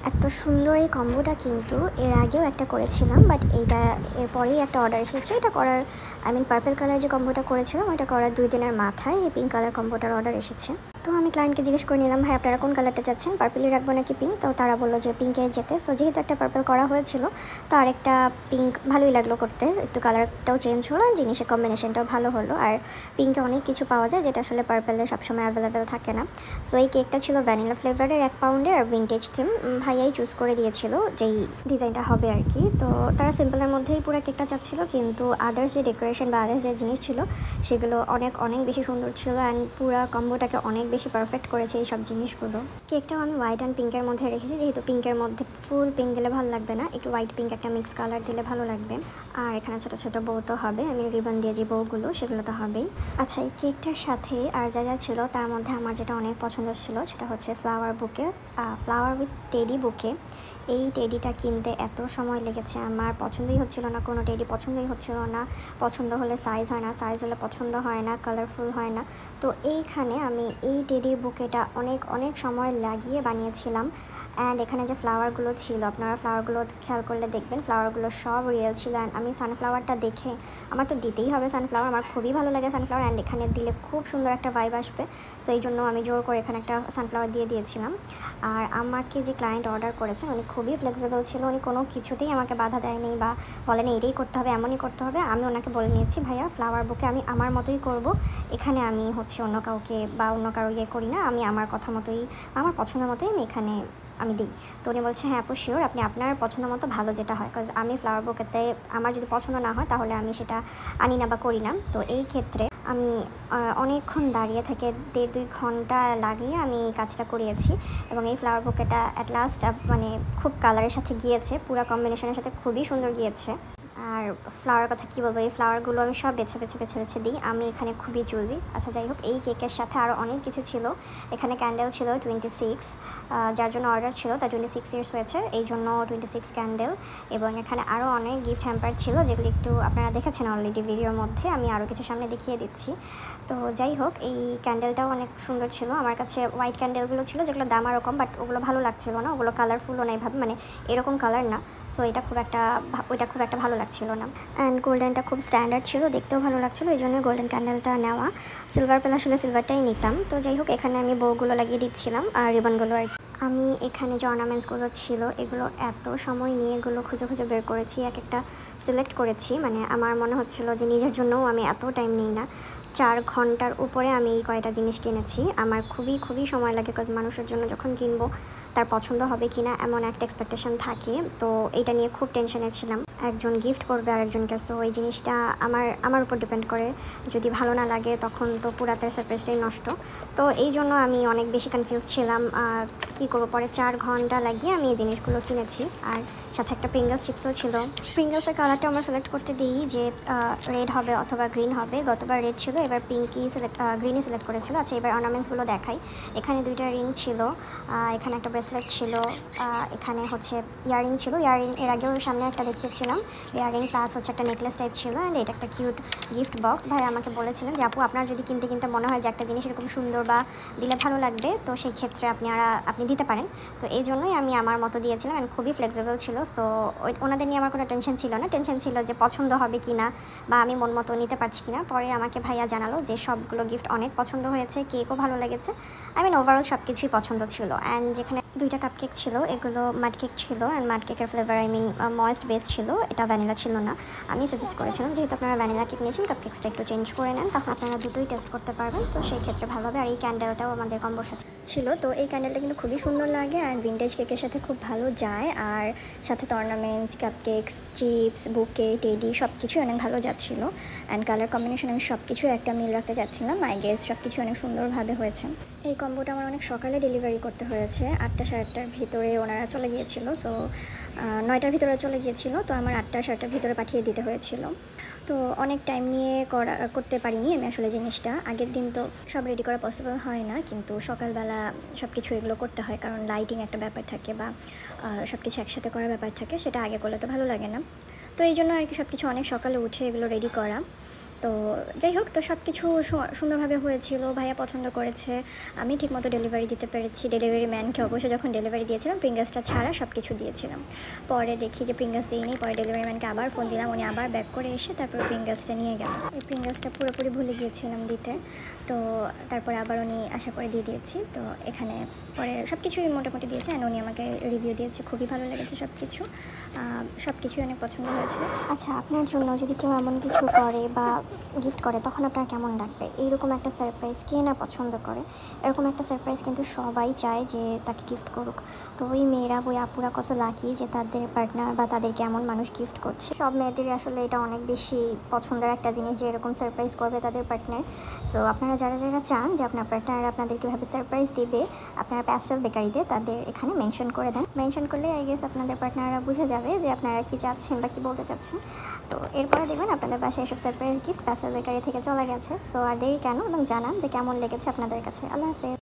এত সুন্দর এই কম্বোটা কিন্তু এর আগেও একটা করেছিলাম, বাট এইটা এরপরেই একটা অর্ডার এসেছে। এটা করার পার্পল কালার যে কম্বোটা করেছিলাম ওটা করার 2 দিনের মাথায় এই পিঙ্ক কালার কম্বোটার অর্ডার এসেছে। তো আমি ক্লায়েন্টকে জিজ্ঞেস করে নিলাম, ভাই আপনারা কোন কালারটা চাচ্ছেন, পার্পলই রাখবো নাকি পিঙ্ক? তো তারা বললো যে পিঙ্কে যেতে। সো যেহেতু একটা পার্পল করা হয়েছিল, তো আরেকটা পিঙ্ক ভালোই লাগলো করতে, একটু কালারটাও চেঞ্জ হলো আর জিনিসের কম্বিনেশনটাও ভালো হলো। আর পিঙ্কে অনেক কিছু পাওয়া যায় যেটা আসলে পার্পলে সবসময় অ্যাভেলেবেল থাকে না। সো এই কেকটা ছিল ভ্যানিলা ফ্লেভারের 1 পাউন্ডের আর ভিন্টেজ থিম। ভাইয়াই চুজ করে দিয়েছিল যেই ডিজাইনটা হবে আর কি। তো তারা সিম্পলের মধ্যেই পুরো কেকটা চাচ্ছিল, কিন্তু আদার্স যে ডেকোরেশন বা আদার্স যে জিনিস ছিল সেগুলো অনেক অনেক বেশি সুন্দর ছিল অ্যান্ড পুরো কম্বোটাকে অনেক বেশি পারফেক্ট করেছে এই সব জিনিসগুলো। কেকটাও আমি হোয়াইট অ্যান্ড পিঙ্কের মধ্যে রেখেছি, যেহেতু পিঙ্কের মধ্যে ফুল পিঙ্ক দিলে ভালো লাগবে না, একটু হোয়াইট পিঙ্ক একটা মিক্স কালার দিলে ভালো লাগবে। আর এখানে ছোটো ছোটো বউ তো হবে, আমি রিবন দিয়ে যে বউগুলো সেগুলো তো হবেই। আচ্ছা, এই কেকটার সাথে আর যা যা ছিল তার মধ্যে আমার যেটা অনেক পছন্দ ছিল সেটা হচ্ছে ফ্লাওয়ার বুকে, ফ্লাওয়ার উইথ টেডি বুকে। এই টেডিটা কিনতে এত সময় লেগেছে, আমার পছন্দই হচ্ছিল না, কোনো টেডি পছন্দই হচ্ছিল না। পছন্দ হলে সাইজ হয় না, সাইজ হলে পছন্দ হয় না, কালারফুল হয় না। তো এইখানে আমি এই টেডি বুকেটা অনেক অনেক সময় লাগিয়ে বানিয়েছিলাম। অ্যান্ড এখানে যে ফ্লাওয়ারগুলো ছিল, আপনারা ফ্লাওয়ারগুলো খেয়াল করলে দেখবেন ফ্লাওয়ারগুলো সব রিয়েল ছিল। অ্যান্ড আমি সানফ্লাওয়ারটা দেখে আমার তো দিতেই হবে সানফ্লাওয়ার, আমার খুবই ভালো লাগে সানফ্লাওয়ার। অ্যান্ড এখানে দিলে খুব সুন্দর একটা ভাইব আসবে। সো এই জন্য আমি জোর করে এখানে একটা সানফ্লাওয়ার দিয়ে দিয়েছিলাম। আর আমাকে যে ক্লায়েন্ট অর্ডার করেছেন উনি খুবই ফ্লেক্সিবল ছিল, উনি কোনো কিছুতেই আমাকে বাধা দেয়নি বা বলেনি এটাই করতে হবে এমনই করতে হবে। আমি ওনাকে বলে নিয়েছি, ভাইয়া ফ্লাওয়ার বুকে আমি আমার মতোই করব, এখানে আমি হচ্ছে অন্য কাউকে বা অন্য কারো ইয়ে করি না, আমি আমার কথা মতোই আমার পছন্দ মতোই আমি দিই। তো উনি বলছে হ্যাঁ আপু শিওর, আপনি আপনার পছন্দ মতো ভালো যেটা হয়, কারণ আমি ফ্লাওয়ার বুকেতে আমার যদি পছন্দ না হয় তাহলে আমি সেটা আনি না বা করি না। তো এই ক্ষেত্রে আমি অনেকক্ষণ দাঁড়িয়ে থেকে 1.5-2 ঘন্টা লাগিয়ে আমি কাজটা করিয়েছি এবং এই ফ্লাওয়ার বুকেটা অ্যাট লাস্ট খুব কালারের সাথে গিয়েছে, পুরো কম্বিনেশনের সাথে খুবই সুন্দর গিয়েছে। আর ফ্লাওয়ার কথা কী বলবো, এই ফ্লাওয়ারগুলো আমি সব বেছে বেছে বেছে বেছে দিই, আমি এখানে খুবই চুজি। আচ্ছা যাই হোক, এই কেকের সাথে আরও অনেক কিছু ছিল। এখানে ক্যান্ডেল ছিল 26, যার জন্য অর্ডার ছিল তার 26 ইয়ার্স হয়েছে, এই জন্য 26 ক্যান্ডেল। এবং এখানে আরও অনেক গিফট হ্যাম্পার ছিল যেগুলি একটু আপনারা দেখেছেন অলরেডি ভিডিওর মধ্যে, আমি আরও কিছু সামনে দেখিয়ে দিচ্ছি। তো যাই হোক, এই ক্যান্ডেলটাও অনেক সুন্দর ছিল। আমার কাছে হোয়াইট ক্যান্ডেলগুলো ছিল যেগুলো দাম আরও কম, বাট ওগুলো ভালো লাগছিল না, ওগুলো কালারফুলও না এইভাবে, এরকম কালার না। সো ওইটা খুব একটা ভালো লাগছিল না। অ্যান্ড গোল্ডেনটা খুব স্ট্যান্ডার্ড ছিল, দেখতেও ভালো লাগছিলো, এই জন্য গোল্ডেন ক্যান্ডেলটা নেওয়া। সিলভার পেলে আসলে সিলভারটাই নিতাম। তো যাই হোক, এখানে আমি বউগুলো লাগিয়ে দিচ্ছিলাম আর রিবনগুলো আর কি। আমি এখানে যে অর্নামেন্টসগুলো ছিল এগুলো এত সময় নিয়ে এগুলো খুঁজে খুঁজে বের করেছি, এক একটা সিলেক্ট করেছি। আমার মনে হচ্ছিলো যে নিজের জন্যও আমি এত টাইম নিই না, 4 ঘন্টার উপরে আমি এই কয়টা জিনিস কিনেছি। আমার খুবই খুবই সময় লাগে, কারণ মানুষের জন্য যখন কিনবো তার পছন্দ হবে কি না এমন একটা এক্সপেকটেশন থাকে। তো এইটা নিয়ে খুব টেনশনে ছিলাম, একজন গিফট করবে আরেকজনকে, সো এই জিনিসটা আমার উপর ডিপেন্ড করে, যদি ভালো না লাগে তখন তো পুরাতের সারপ্রাইজটাই নষ্ট। তো এই জন্য আমি অনেক বেশি কনফিউজ ছিলাম কী করবো। পরে 4 ঘন্টা লাগিয়ে আমি এই জিনিসগুলো কিনেছি। আর সাথে একটা প্রিঙ্গলস চিপসও ছিল। প্রিঙ্গলসের কালারটা আমরা সিলেক্ট করতে দিই যে রেড হবে অথবা গ্রিন হবে। গতবার রেড ছিল, এবার গ্রিনই সিলেক্ট করেছিল। আচ্ছা, এবার অর্নামেন্টসগুলো দেখাই। এখানে 2টা রিং ছিল, এখানে একটা ব্রেসলেট ছিল, এখানে হচ্ছে ইয়াররিং ছিল। ইয়াররিং এর আগেও সামনে একটা দেখিয়েছিলাম, ইয়াররিং প্লাস হচ্ছে একটা নেকলেস টাইপ ছিল। অ্যান্ড এটা একটা কিউট গিফট বক্স। ভাই আমাকে বলেছিলেন যে আপু আপনার যদি কিনতে কিনতে মনে হয় যে একটা জিনিস এরকম সুন্দর বা দিলে ভালো লাগবে, তো সেই ক্ষেত্রে আপনি দিতে পারেন। তো এই জন্যই আমি আমার মতো দিয়েছিলাম। অ্যান্ড খুবই ফ্লেক্সিবল ছিল। সো ওনাদের নিয়ে আমার কোনো টেনশন ছিল না, টেনশন ছিল যে পছন্দ হবে কি না বা আমি মন মতো নিতে পারছি কি না। পরে আমাকে ভাইয়া জানালো যে সবগুলো গিফট অনেক পছন্দ হয়েছে, কেকও ভালো লেগেছে, ওভারঅল সব কিছুই পছন্দ ছিল। অ্যান্ড যেখানে 2টা কাপ কেক ছিল, এগুলো মাড কেক ছিল। অ্যান্ড মাড কেকের ফ্লেভার ময়েস্ট বেস ছিল, এটা ভ্যানিলা ছিল না। আমি সাজেস্ট করেছিলাম যেহেতু আপনারা ভ্যানিলা কেক নিয়েছেন, কাপ কেকসটা একটু চেঞ্জ করে নেন, তখন আপনারা দুটোই টেস্ট করতে পারবেন। তো সেই ক্ষেত্রে ভালো হবে। আর এই ক্যান্ডেলটাও আমাদের কম্বোর সাথে ছিল। তো এই ক্যান্ডেলটা কিন্তু খুবই সুন্দর লাগে অ্যান্ড ভিন্টেজ কেকের সাথে খুব ভালো যায়। আর সাথে তো অর্নামেন্টস, কাপ কেকস, চিপস, বুকে, টেডি সব কিছুই অনেক ভালো যাচ্ছিলো। অ্যান্ড কালার কম্বিনেশন আমি সব কিছু একটা মিল রাখতে চাচ্ছিলাম। আই গেস সব কিছু অনেক সুন্দরভাবে হয়েছে। এই কম্বোটা আমার অনেক সকালে ডেলিভারি করতে হয়েছে, 8টা সাড়ে 8টার ভিতরে ওনারা চলে গিয়েছিল। সো 9টার ভিতরে চলে গিয়েছিল, তো আমার 8টা সাড়ে 8টার ভিতরে পাঠিয়ে দিতে হয়েছিল। তো অনেক টাইম নিয়ে করতে পারিনি আমি আসলে জিনিসটা। আগের দিন তো সব রেডি করা পসিবল হয় না, কিন্তু সকালবেলা সব কিছু এগুলো করতে হয়, কারণ লাইটিং একটা ব্যাপার থাকে বা সব কিছু একসাথে করার ব্যাপার থাকে, সেটা আগে করলে তো ভালো লাগে না। তো এই জন্য আর কি সব কিছু অনেক সকালে উঠে এগুলো রেডি করা। তো তো যাই হোক, তো সব কিছু সুন্দরভাবে হয়েছিল, ভাইয়া পছন্দ করেছে, আমি ঠিকমতো ডেলিভারি দিতে পেরেছি। ডেলিভারি ম্যানকে অবশ্যই যখন ডেলিভারি দিয়েছিলাম প্রিঙ্গাসটা ছাড়া সব কিছু দিয়েছিলাম। পরে দেখি যে প্রিঙ্গাস দিইনি, পরে ডেলিভারি ম্যানকে আবার ফোন দিলাম, উনি আবার ব্যাক করে এসে তারপর প্রিঙ্গাসটা নিয়ে গেল। এই প্রিঙ্গাসটা পুরোপুরি ভুলে গিয়েছিলাম দিতে, তো তারপরে আবার উনি আশা করে দিয়ে দিয়েছি। তো এখানে পরে সব কিছুই মোটামুটি দিয়েছে, অ্যান্ড উনি আমাকে রিভিউ দিয়েছে, খুবই ভালো লেগেছে সব কিছুই অনেক পছন্দ হয়েছে। আচ্ছা, আপনার জন্য যদি কেউ এমন কিছু করে বা গিফট করে তখন আপনার কেমন লাগবে? এইরকম একটা সারপ্রাইজ কে না পছন্দ করে? এরকম একটা সারপ্রাইজ কিন্তু সবাই চায় যে তাকে গিফট করুক। তো ওই মেয়েরা, ওই আপুরা কত লাকি যে তাদের পার্টনার বা তাদেরকে এমন মানুষ গিফট করছে। সব মেয়েদেরই আসলে এটা অনেক বেশি পছন্দের একটা জিনিস যে এরকম সারপ্রাইজ করবে তাদের পার্টনার। সো আপনারা যারা যারা চান যে আপনার পার্টনার আপনাদের কীভাবে সারপ্রাইজ দেবে, আপনারা প্যাস্টেল বেকারিতে তাদের এখানে মেনশন করে দেন। মেনশন করলে আই গেস আপনাদের পার্টনাররা বুঝে যাবে যে আপনারা কী চাচ্ছেন বা কী বলতে চাচ্ছেন। তো এরপরে দেখবেন আপনাদের বাসায় এসব সারপ্রাইজ গিফট প্যাস্টেল বেকারি থেকে চলে গেছে। সো আর দেরি কেন, এবং জানান যে কেমন লেগেছে আপনাদের কাছে। আল্লাহ হাফেজ।